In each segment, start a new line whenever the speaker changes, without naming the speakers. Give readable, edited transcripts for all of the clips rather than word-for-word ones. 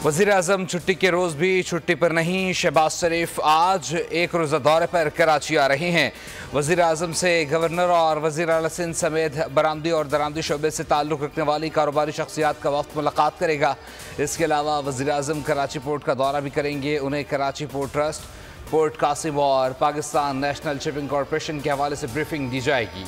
वज़ीर-ए-आज़म छुट्टी के रोज़ भी छुट्टी पर नहीं। शहबाज शरीफ आज एक रोज़ा दौरे पर कराची आ रहे हैं। वज़ीर-ए-आज़म से गवर्नर और वज़ीर आला सिंध समेत बरामदी और दरामदी शोबे से ताल्लुक़ रखने वाली कारोबारी शख्सियात का वक्त मुलाकात करेगा। इसके अलावा वज़ीर-ए-आज़म कराची पोर्ट का दौरा भी करेंगे। उन्हें Karachi port trust, port Qasim और पाकिस्तान नेशनल शिपिंग कॉरपोरेशन के हवाले से ब्रीफिंग दी जाएगी।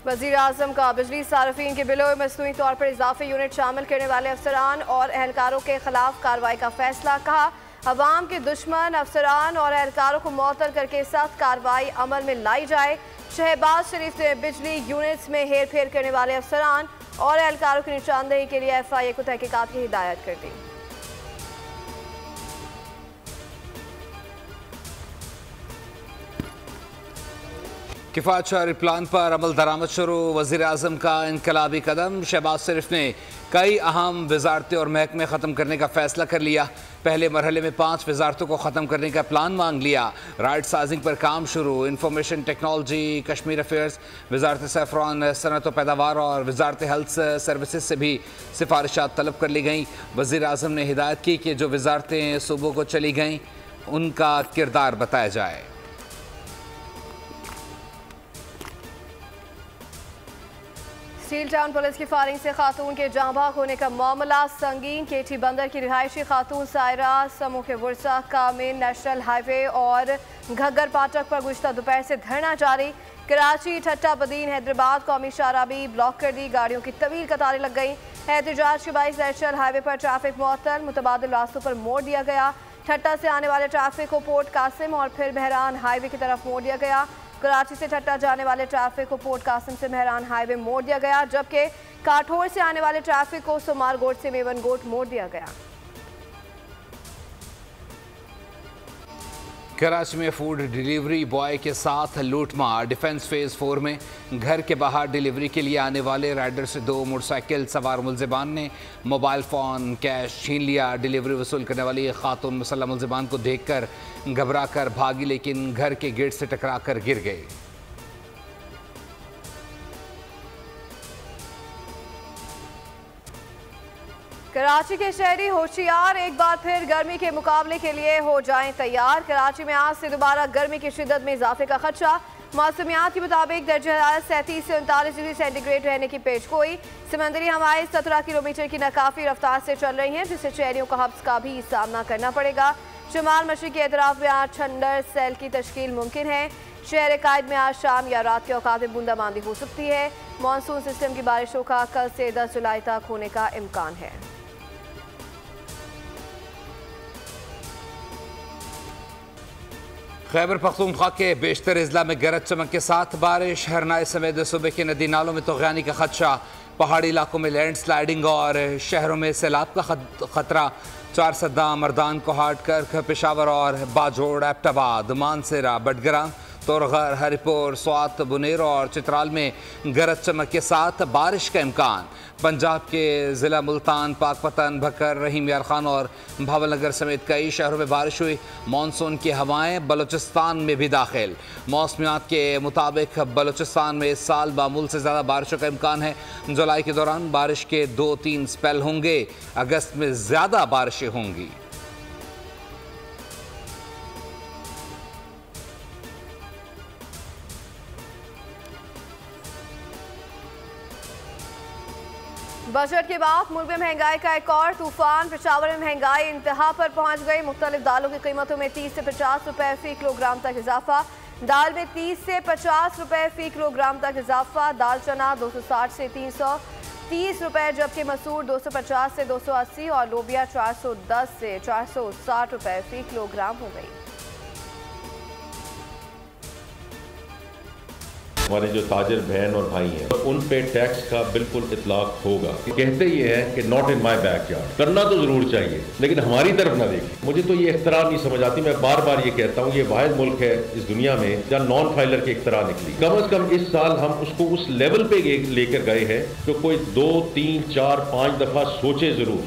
वज़ीर आज़म का बिजली सार्फिन के बिलों में मसनूई तौर पर इजाफी यूनिट शामिल करने वाले अफसरान और एहलकारों के खिलाफ कार्रवाई का फैसला। कहा, अवाम के दुश्मन अफसरान और एहलकारों को मुअत्तल करके सख्त कार्रवाई अमल में लाई जाए। शहबाज शरीफ ने बिजली यूनिट्स में हेर फेर करने वाले अफसरान और एहलकारों की निशानदेही के लिए FIA को तहकीकात की हिदायत कर दी।
किफ़ायत शहरी प्लान पर अमल दरामद शुरू। वज़ीर-ए-आज़म का इनकलाबी कदम। शहबाज शरीफ ने कई अहम वजारतें और महकमे ख़त्म करने का फ़ैसला कर लिया। पहले मरहले में 5 वजारतों को ख़त्म करने का प्लान मांग लिया। राइट साइजिंग पर काम शुरू। इंफॉर्मेशन टेक्नोलॉजी, कश्मीर अफेयर्स, वजारत सैफरान, सनत व पैदावार और वजारत हेल्थ सर्विसेज से भी सिफारिशात तलब कर ली गईं। वज़ीर-ए-आज़म ने हिदायत की कि जो वजारतें सूबों को चली गईं उनका किरदार बताया जाए।
स्टील टाउन पुलिस की फायरिंग से खातून के जांबाग होने का मामला संगीन। केटी बंदर की रिहायशी खातून सायरा समूह के वर्सा का मेन नेशनल हाईवे और घग्गर फाटक पर गुज़श्ता दोपहर से धरना जारी। कराची, ठट्टा, बदीन, हैदराबाद कौमी शाहराह भी ब्लॉक कर दी। गाड़ियों की तवील कतारें लग गई। एहतजाज के बाइस नेशनल हाईवे पर ट्रैफिक मुअत्तल। मुतबादिल रास्तों पर मोड़ दिया गया। ठट्टा से आने वाले ट्रैफिक को पोर्ट कासिम और फिर बहरान हाईवे की तरफ मोड़ दिया गया। कराची से ठट्टा जाने वाले ट्रैफिक को पोर्ट कासिम से मेहरान हाईवे मोड़ दिया गया, जबकि काठोर से आने वाले ट्रैफिक को सुमारगोट से मेवनगोट मोड़ दिया गया।
कराची में फूड डिलीवरी बॉय के साथ लूटमार। डिफेंस फेज़ 4 में घर के बाहर डिलीवरी के लिए आने वाले राइडर से 2 मोटरसाइकिल सवार मुलजिमान ने मोबाइल फ़ोन, कैश छीन लिया। डिलीवरी वसूल करने वाली खातून मुसल्लह मुलजिमान को देखकर घबरा कर भागी, लेकिन घर के गेट से टकरा कर गिर गई।
कराची के शहरी होशियार, एक बार फिर गर्मी के मुकाबले के लिए हो जाएं तैयार। कराची में आज से दोबारा गर्मी की शिद्दत में इजाफे का खदशा। मौसमियात के मुताबिक दर्जा हरारत 37 से 39 डिग्री सेंटीग्रेड रहने की पेशगोई। समंदरी हवाएं 17 किलोमीटर की नाकाफी रफ्तार से चल रही हैं, जिससे शहरियों को हब्स का भी सामना करना पड़ेगा। शुमाल मशरिकी एतराफ में आज ठंडर सेल की तश्कील मुमकिन है। शहर कायद में आज शाम या रात के औकात में बूंदाबांदी हो सकती है। मानसून सिस्टम की बारिशों का कल से 10 जुलाई तक होने का इम्कान है।
खैबर पख्तूनख्वा के बेशतर अजला में गरज चमक के साथ बारिश। हरनाए समेत सूबे के नदी नालों में तूफ़ानी का खदशा। पहाड़ी इलाकों में लैंड स्लाइडिंग और शहरों में सैलाब का खतरा। 4 सद्दा, मर्दान, कोहाट, करख, पेशावर और बाजोड़, एबटाबाद, मानसेरा, बडगरा, तोरगर, हरिपुर, स्वात, बुनेर और चित्राल में गरज चमक के साथ बारिश का इम्कान। पंजाब के ज़िला मुल्तान, पाकपतन, भक्कर, रहीम यार खान और भावलनगर समेत कई शहरों में बारिश हुई। मानसून की हवाएं बलूचिस्तान में भी दाखिल। मौसमियात के मुताबिक बलूचिस्तान में इस साल मामूल से ज़्यादा बारिशों का इम्कान है। जुलाई के दौरान बारिश के 2-3 स्पेल होंगे। अगस्त में ज़्यादा बारिशें होंगी।
बजट के बाद मुल्क में महंगाई का एक और तूफान। पेशावर में महंगाई इंतहा पर पहुंच गई। मुख्तलिफ दालों की कीमतों में 30 से 50 रुपए फी किलोग्राम तक इजाफा। दाल में 30 से 50 रुपए फी किलोग्राम तक इजाफा। दाल चना 260 से 330 रुपए, जबकि मसूर 250 से 280 और लोबिया 410 से 460 रुपए फी किलोग्राम हो गई।
हमारे जो ताजर बहन और भाई हैं उन पे टैक्स का बिल्कुल इतलाक होगा। कहते ये हैं कि नॉट इन माई बैकयार्ड। करना तो जरूर चाहिए, लेकिन हमारी तरफ ना देखें। मुझे तो ये इख्तरा नहीं समझ आती। मैं बार बार ये कहता हूँ, ये वाहिद मुल्क है इस दुनिया में जहाँ नॉन फाइलर की इख्तरा निकली। कम अज कम इस साल हम उसको उस लेवल पे लेकर गए हैं तो कोई 2, 3, 4, 5 दफा सोचे जरूर।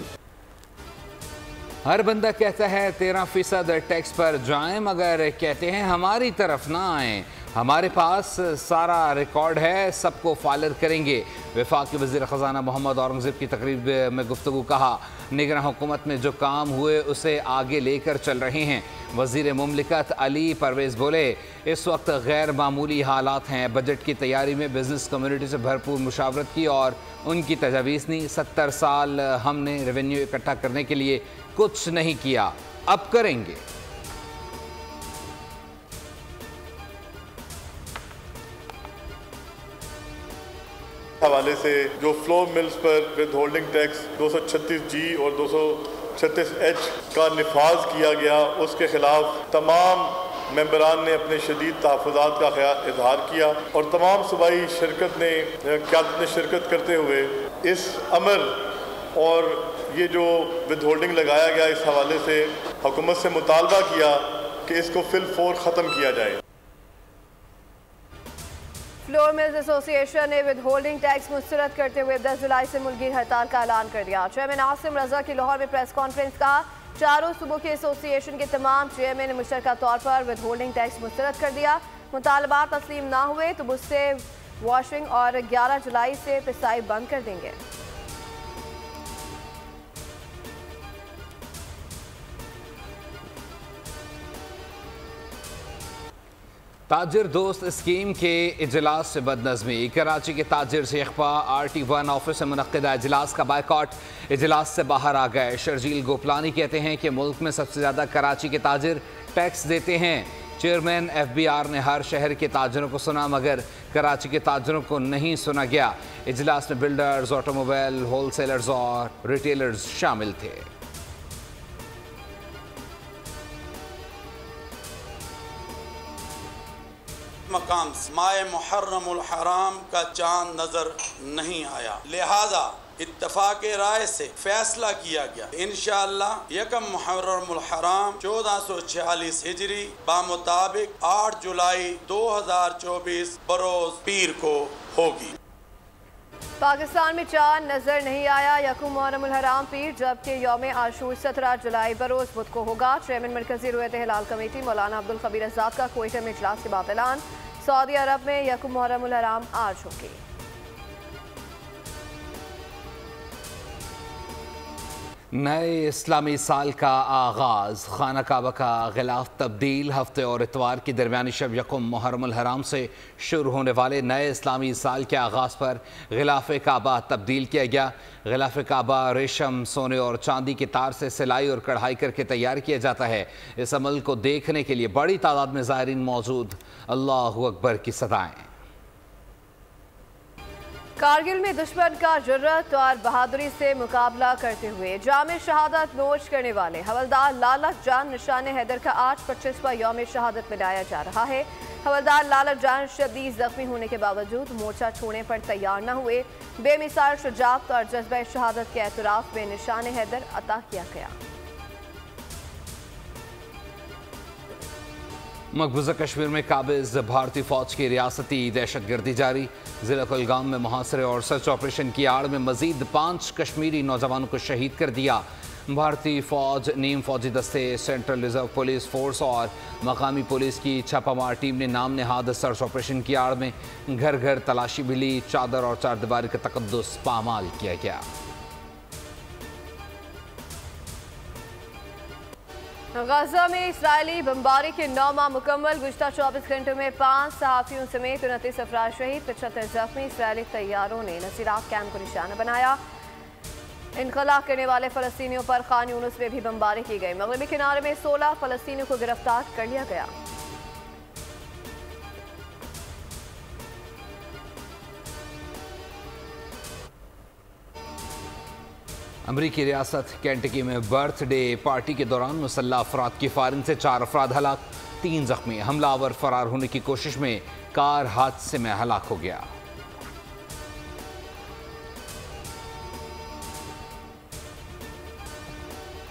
हर बंदा कहता है 13% टैक्स पर जाएं, मगर कहते हैं हमारी तरफ ना आएं। हमारे पास सारा रिकॉर्ड है, सबको फाइलर करेंगे। वफाकी वज़ीर ख़ज़ाना मोहम्मद औरंगज़ेब की तकरीब में गुफ्तगू। कहा, निगरान हुकूमत में जो काम हुए उसे आगे लेकर चल रहे हैं। वज़ीर मुमलिकत अली परवेज़ बोले, इस वक्त गैर मामूली हालात हैं। बजट की तैयारी में बिज़नेस कम्यूनिटी से भरपूर मुशावरत की और उनकी तजावीज़ नहीं। 70 साल हमने रेवेन्यू इकट्ठा करने के लिए कुछ नहीं किया, अब करेंगे।
हवाले से जो फ्लोर मिल्स पर विद होल्डिंग टैक्स 236G और 236H का निफाज किया गया, उसके खिलाफ तमाम मेंबरान ने अपने शदीद तहफ़्फ़ुज़ात का इजहार किया और तमाम सूबाई क़यादत ने शिरकत करते हुए इस अमर और ये जो विद होल्डिंग लगाया गया, इस हवाले से हुकूमत से मुतालबा किया कि इसको फिलफौर ख़त्म किया जाए।
फ्लोर मिल्स एसोसिएशन ने विद होल्डिंग टैक्स मुस्तरद करते हुए 10 जुलाई से मुल्की हड़ताल का ऐलान कर दिया। चेयरमैन आसिम रजा की लाहौर में प्रेस कॉन्फ्रेंस। कहा, चारों सूबों के एसोसिएशन के तमाम चेयरमैन ने मुश्तरका तौर पर विद होल्डिंग टैक्स मुस्तरद कर दिया। मुतालबात तस्लीम ना हुए तो मुझसे वॉशिंग और 11 जुलाई से पिसाई बंद कर देंगे।
ताजिर दोस्त स्कीम के इजलास से बदनज़मी। कराची के ताजिर शेखपा RT1 ऑफिस से मुनक़्क़िदा इजलास का बायकॉट। इजलास से बाहर आ गए। शर्जील गोपलानी कहते हैं कि मुल्क में सबसे ज़्यादा कराची के ताजिर टैक्स देते हैं। चेयरमैन FBR ने हर शहर के ताजिरों को सुना मगर कराची के ताजिरों को नहीं सुना गया। इजलास में बिल्डर्स, ऑटोमोबाइल होलसेलर्स और रिटेलर्स शामिल थे।
मकाम माए मुहर्रमुल हराम का चांद नजर नहीं आया, लिहाजा इत्तफाक राय से फैसला किया गया इंशाअल्लाह यकम मुहर्रमुल हराम 1446 हिजरी बामुताबिक 8 जुलाई 2024 बरोज पीर को होगी।
पाकिस्तान में चांद नजर नहीं आया, यकम मुहर्रमुल हराम पीर, जबकि यौम आशूर 17 जुलाई बरोज बुध को होगा। चेयरमैन मरकजी रुयत हिलाल कमेटी मौलाना अब्दुल खबीर आजाद का क्वेटा में इजलास के बाद ऐलान। सऊदी अरब में यकम मुहर्रमुल हराम आज होगी।
नए इस्लामी साल का आगाज़। खाना काबा का गिलाफ तब्दील। हफ्ते और इतवार की दरमियानी शब यकम मुहर्रमुल हराम से शुरू होने वाले नए इस्लामी साल के आगाज़ पर गिलाफ काबा तब्दील किया गया। गिलाफ काबा रेशम, सोने और चांदी के तार से सिलाई और कढ़ाई करके तैयार किया जाता है। इस अमल को देखने के लिए बड़ी तादाद में ज़ायरीन मौजूद। अल्लाहु अकबर की सदाएँ।
कारगिल में दुश्मन का जुर्रत और बहादुरी से मुकाबला करते हुए जाम शहादत नोश करने वाले हवलदार लालक जान निशान हैदर का आज 25वां यौम शहादत मनाया जा रहा है। हवलदार लालक जान शदीद जख्मी होने के बावजूद मोर्चा छोड़ने पर तैयार न हुए। बेमिसाल शुजाअत और जज्बा शहादत के एतराफ़ में निशान हैदर अता किया गया।
मकबूजा कश्मीर में काबिज भारतीय फौज की रियासती दहशत गर्दी जारी। जिला कुलगाम में मुहासरे और सर्च ऑपरेशन की आड़ में मजीद 5 कश्मीरी नौजवानों को शहीद कर दिया। भारतीय फौज, नीम फौजी दस्ते, सेंट्रल रिजर्व पुलिस फोर्स और मकामी पुलिस की छापामार टीम ने नाम नहाद सर्च ऑपरेशन की आड़ में घर घर तलाशी भी ली। चादर और चारदीवारी का तकद्दुस पामाल किया गया।
गजा में इसराइली बमबारी के 9 माह मुकम्मल। गुज़श्ता 24 घंटों में 5 सहाफ़ियों समेत 29 अफराद शहीद, 75 जख्मी। इसराइली तैयारों ने नसीरात कैंप को निशाना बनाया। इनखला करने वाले फ़लस्तीनियों पर खान यूनुस में भी बमबारी की गई। मगरबी किनारे में 16 फ़लस्तीनियों को गिरफ्तार कर लिया गया।
अमरीकी रियासत केंटकी में बर्थडे पार्टी के दौरान मुसल्लह अफराद की फायरिंग से 4 अफराद हलाक, 3 जख्मी। हमलावर फरार होने की कोशिश में कार हादसे में हलाक हो गया।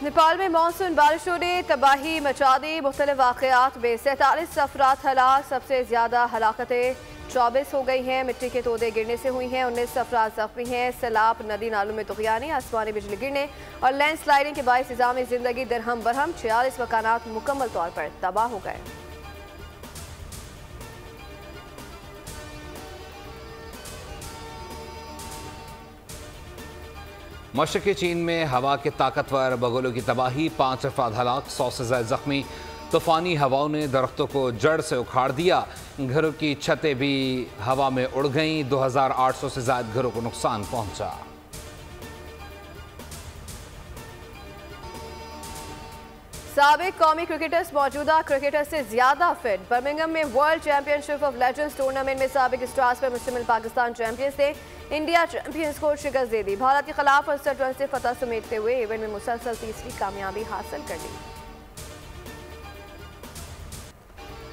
नेपाल में मानसून बारिशों ने तबाही मचा दी। मुख्तलिफ वाक़यात में 47 अफराद हलाक। सबसे ज़्यादा हलाकतें 24 हो गई हैं। मिट्टी के तोदे गिरने से हुई हैं। 19 अफराद जख्मी हैं। सैलाब, नदी नालों में तुग़यानी, आसमानी बिजली गिरने और लैंड स्लाइडिंग के बायस निज़ामी ज़िंदगी दरहम बरहम। 46 मकानात मुकम्मल तौर पर तबाह हो गए।
मशरक़ी चीन में हवा के ताकतवर बगुलों की तबाही, 5 अफराद हलाक, 100 से ज़्यादा जख्मी। तूफ़ानी हवाओं ने दरख्तों को जड़ से उखाड़ दिया, घरों की छतें भी हवा में उड़ गईं, 2800 से ज़्यादा घरों को नुकसान पहुंचा।
साबिक कौमी क्रिकेटर्स मौजूदा क्रिकेटर से ज्यादा फिट। बर्मिंघम में world championship of legends tournament में साबिक स्टार्स पर मुश्तमिल पाकिस्तान चैंपियंस ने इंडिया चैंपियंस को शिकस्त दे दी। भारत के खिलाफ 68 रन से फतह समेटते हुए इवेंट में मुसलसल तीसरी कामयाबी हासिल कर ली।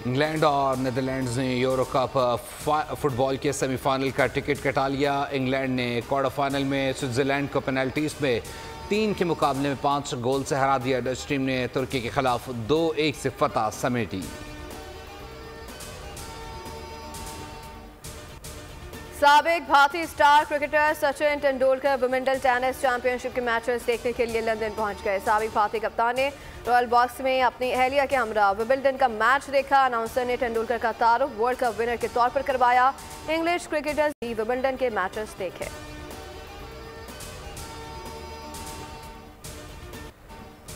इंग्लैंड और नीदरलैंड्स ने यूरो कप फुटबॉल के सेमीफाइनल का टिकट कटा लिया। इंग्लैंड ने क्वार्टर फाइनल में स्विट्जरलैंड को पेनल्टीज में 3 के मुकाबले में 5 गोल से हरा दिया। डच टीम ने तुर्की के खिलाफ 2-1 से फतह समेटी।
साबिक भारतीय star cricketer Sachin Tendulkar Wimbledon tennis championship के मैचेस देखने के लिए लंदन पहुंच गए। साबिक भारतीय कप्तान ने रॉयल बॉक्स में अपनी अहलिया के हमरा विंबलडन का मैच देखा। अनाउंसर ने तेंदुलकर का तारुफ वर्ल्ड कप विनर के तौर पर करवाया। इंग्लिश क्रिकेटर्स भी विंबलडन के मैचेस देखे।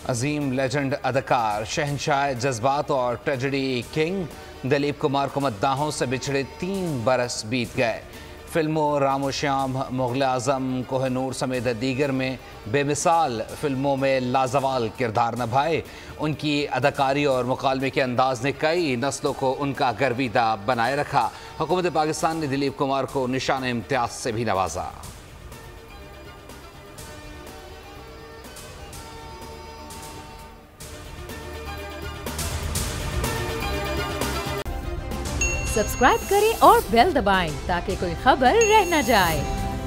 अजीम लेजेंड अदाकार, शहंशाह जज्बात और ट्रेजेडी किंग दिलीप कुमार को मद्दाहों से बिछड़े 3 बरस बीत गए। फिल्मों रामो श्याम, मुग़ल आज़म, कोहिनूर समेत दीगर में बेमिसाल फिल्मों में लाजवाल किरदार निभाए। उनकी अदाकारी और मुकालमे के अंदाज ने कई नस्लों को उनका गर्विदा बनाए रखा। हुकूमत पाकिस्तान ने दिलीप कुमार को निशान इम्तियाज से भी नवाजा।
सब्सक्राइब करें और बेल दबाएं ताकि कोई खबर रह न जाए।